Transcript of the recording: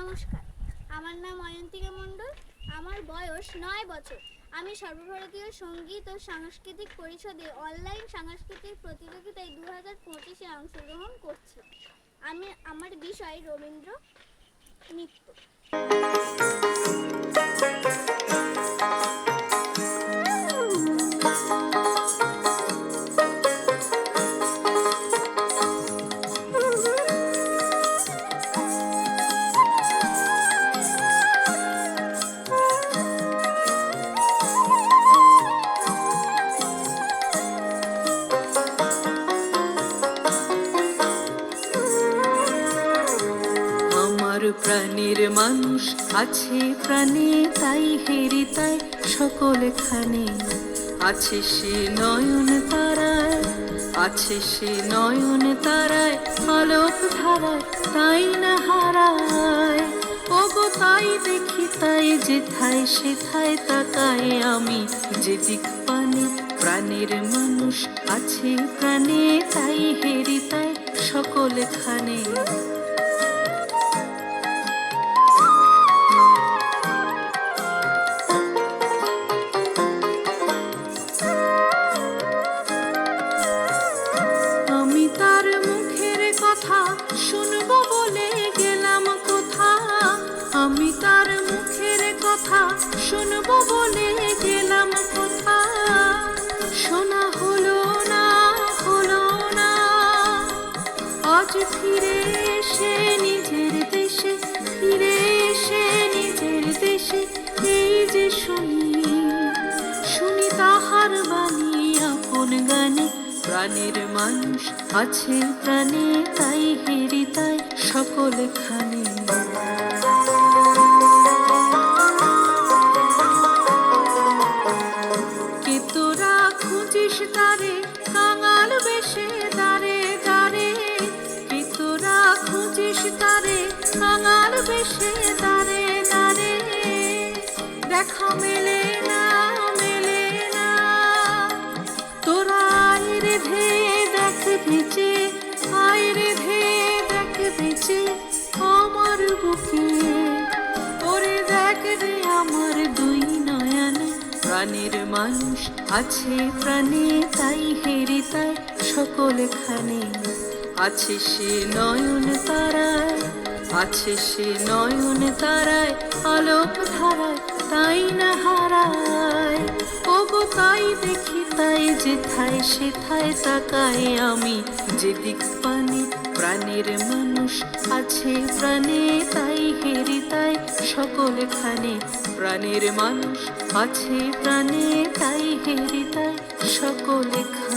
নমস্কার, আমার নাম অয়ন্তিকা মণ্ডল। আমার বয়স 9 বছর। আমি সর্বভারতীয় সঙ্গীত ও সাংস্কৃতিক পরিষদে অনলাইন সাংস্কৃতিক প্রতিযোগিতায় 2025-এ অংশগ্রহণ করছি। আমার বিষয় রবীন্দ্র নৃত্য। প্রাণের মানুষ আছে প্রাণে, তাই হেরি তাই সকলখানে আছে সে নয়ন তারায়, আছে সে নয়ন তারায় আলোক ধারায়, তাই না হারায়। ওগো তাই দেখি তাই যেথায় সেথায় তাকাই আমি, যেদিক পানে প্রাণের মানুষ আছে প্রাণে, তাই হেরি তাই সকলখানে। শুনবো বলে গেলাম কোথা, আমি তার মুখের কথা শুনবো বলে গেলাম কোথা, শোনা হলো না হলো না। আজ ফিরে এসে নিজের দেশে, ফিরে এসে নিজের দেশে এই যে শুনি, শুনি তাহার বাণী আপন গানে। প্রাণের মানুষ আছে প্রাণে, তাই হেরি তাই সকলখানে। কে তোরা খুঁজিস তারে কাঙাল বেশে দাঁড়ে দাঁড়ে, কে তোরা খুঁজিস তারে কাঙাল বেশে দাঁড়ে দাঁড়ে। দেখা মেলে না মেলে না, তোরা আয় রে ভে দেখ বেঁচে, আয় রে ভে দেখ বেঁচে আমার বুকে, ওরে দেখ রে আমার দুই নয়নে। প্রাণের মানুষ আছে প্রাণে, তাই হেরি তাই সকলখানে আছে সে নয়ন তারায়, আছে সে নয়ন তারায় আলোক ধারায়, তাই না হারায়। ওগো তাই দেখি তাই যেথায় সেথায় তাকাই আমি, যেদিক পানে প্রাণের মানুষ আছে প্রাণে, তাই হেরি তাই সকলখানে। প্রাণের মানুষ আছে প্রাণে, তাই হেরি তাই সকলখানে।